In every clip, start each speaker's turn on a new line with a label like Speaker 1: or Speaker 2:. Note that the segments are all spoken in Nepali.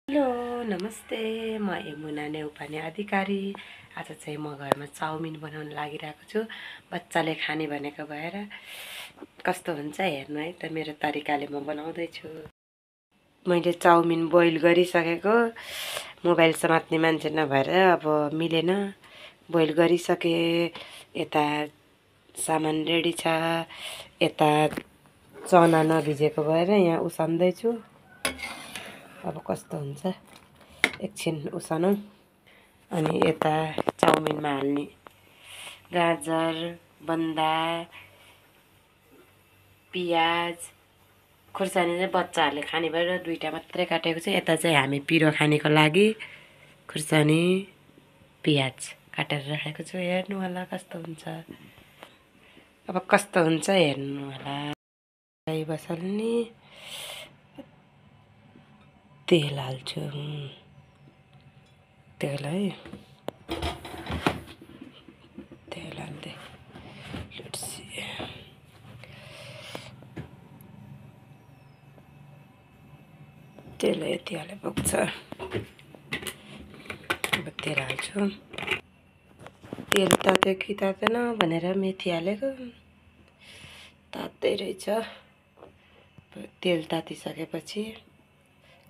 Speaker 1: हेलो नमस्ते, म यमुना नेउपाने अधिकारी। आज चाहिँ म घरमा चाउमिन बनाउन लागिरहेको छु। बच्चाले खाने भनेको भएर कस्तो हुन्छ हेर्नु है त। मेरो तरिकाले म बनाउँदैछु। मैले चाउमिन बोइल गरिसकेको, मोबाइल समात्ने मान्छे नभएर अब मिलेन। बोइल गरिसके, यता सामान रेडी छ, यता चना नभिजेको भएर यहाँ उसान्दैछु। अब कस्तो हुन्छ एकछिन उसानौँ। अनि यता चाउमिनमा हाल्ने गाजर, बन्दा, पियाज, खुर्सानी चाहिँ बच्चाहरूले खाने भएर दुईवटा मात्रै काटेको चाहिँ। यता चाहिँ हामी पिरो खानेको लागि खुर्सानी, पियाज काटेर राखेको छु। हेर्नु होला कस्तो हुन्छ। अब कस्तो हुन्छ हेर्नु होला। बसाल्ने तेल हाल्छु। तेल है, तेल हाल्दै तेल यति हाले पुग्छ। अब तेल हाल्छु। तेल तात्यो कि तातेन भनेर मेथी हालेको, तात्दै रहेछ। तेल तातिसकेपछि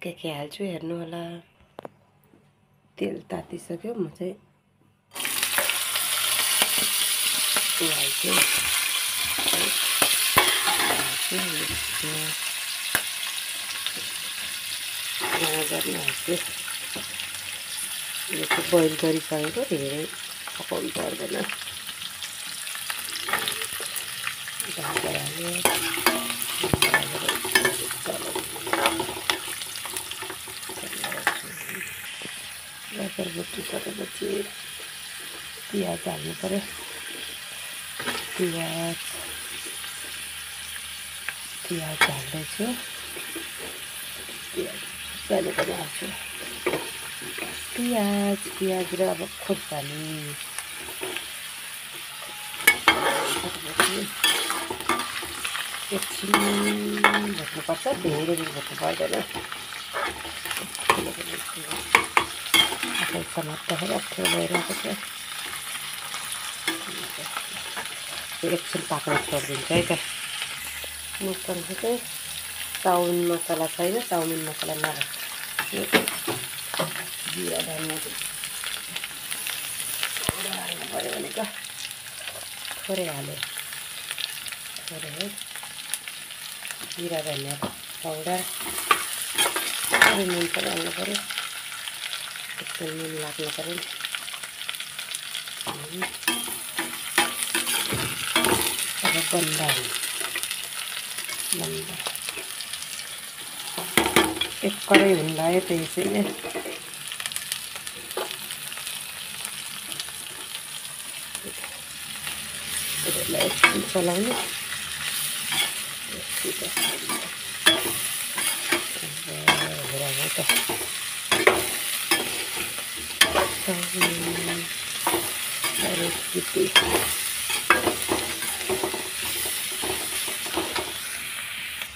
Speaker 1: के हाल्छु हेर्नु होला। तेल तातिसक्यो, म चाहिँ हाल्छु। गाजर हाल्छु। यो चाहिँ बोइल गरिसकेको, धेरै पकाउनु पर्दैन। गाजर हाल्यो, गाजर भुटिसकेपछि पियाज हाल्नु पऱ्यो। पियाज हाल्दैछु। पियाज पनि हाल्छु। पियाज र अब खुर्सानी एकछिन भुट्नुपर्छ, धेरै भुट्नु पर्दैन। आफै समात्दाखेरि अप्ठ्यारो भइरहेको छ। एकछिन पाक्न छोडिदिन्छ है त। मसँग चाहिँ चाउमिन मसला छैन, चाउमिन मसला नराख्नु। जिरा धनियाँ हाल्नु पऱ्यो भनेको थोरै हाल्यो, थोरै है। जिरा धनियाँ पाउडर, थोरै नुन पनि हाल्नु पऱ्यो। एकछिन नुन लाग्नु पऱ्यो। अब बन्दा एक कराई हुन लाग्यो त्यसैले एकछिन चलाउने।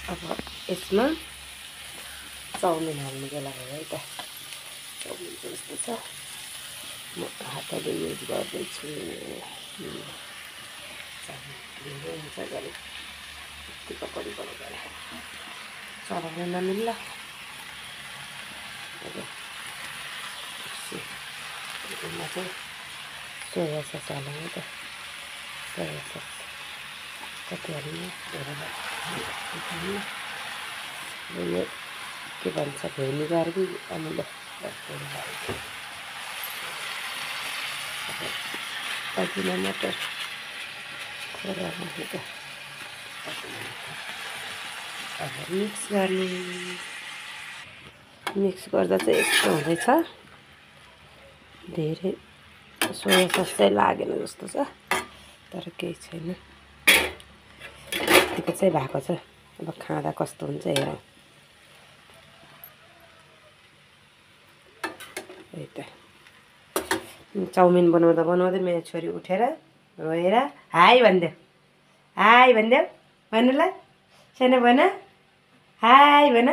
Speaker 1: अब यसमा चाउमिन हाल्नु बेला भयो है त। चाउमिन चाहिँ यस्तो छ, म हातले युज गर्दैछु। धेरै हुन्छ गरी यति पकडी बनाउँदैन, चलाउन नमिल्ला। अब यसमा चाहिँ सोया सस हाल्नु त। सोया सस कति हाल्नु, यो के भन्छ भेनिगर कि अमिलो अजिना मटर थोरै हाल्नु त। अब मिक्स गर्ने। मिक्स गर्दा चाहिँ यस्तो हुँदैछ। धेरै सोया सस चाहिँ लागेन जस्तो छ, तर केही छैन, यतिको चाहिँ भएको छ। अब खाँदा कस्तो हुन्छ हेरौँ है त। चाउमिन बनाउँदा बनाउँदै मेरो छोरी उठेर रोएर हाई भनिदेऊ, हाई भनिदेऊ, भन्नुलाई सानो भन, हाई भन।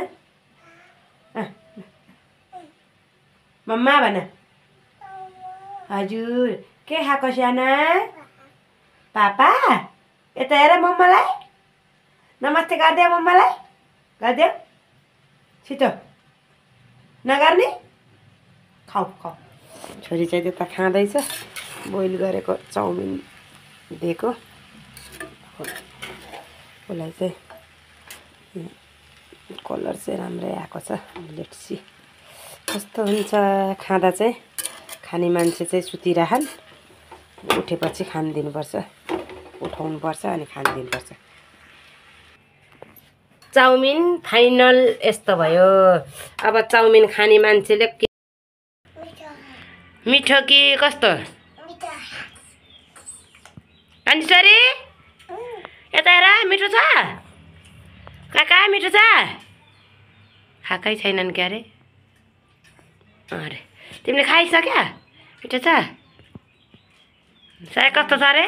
Speaker 1: मम्मा भन। हजुर के खाएको साना? पापा यता हेर मम्मालाई। नमस्ते गरिदेऊ मम्मालाई। गरिदेऊ छिटो। नगर्ने? खाऊ खाऊ। छोरी चाहिँ त्यता खाँदैछ। बोइल गरेको चाउमिन दिएको। उसलाई चाहिँ कलर चाहिँ राम्रै आएको छ। लेट्स सी कस्तो हुन्छ खाँदा चाहिँ। खाने मान्छे चाहिँ सुतिरहन्, उठेपछि खान दिनुपर्छ। उठाउनुपर्छ अनि खान दिनुपर्छ। चाउमिन फाइनल यस्तो भयो। अब चाउमिन खाने मान्छेले मिठो कि कस्तो? कान्छी यता हेर मिठो छ? काका मिठो छ? खाएकै छैनन् क्या अरे? अरे तिमीले खाइसक्यो? मिठो छ? सायद कस्तो छ अरे?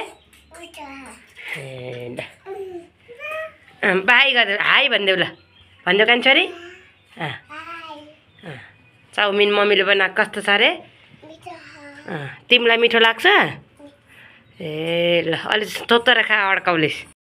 Speaker 1: ए बाई गरिदेऊ। हाई भनिदेऊ ल। भनिदेऊ कान्छी। चाउमिन मम्मीले बनाएको कस्तो छ अरे? तिमीलाई मिठो लाग्छ? ए ल अलि थोत्तर खा अड्काउलिस्।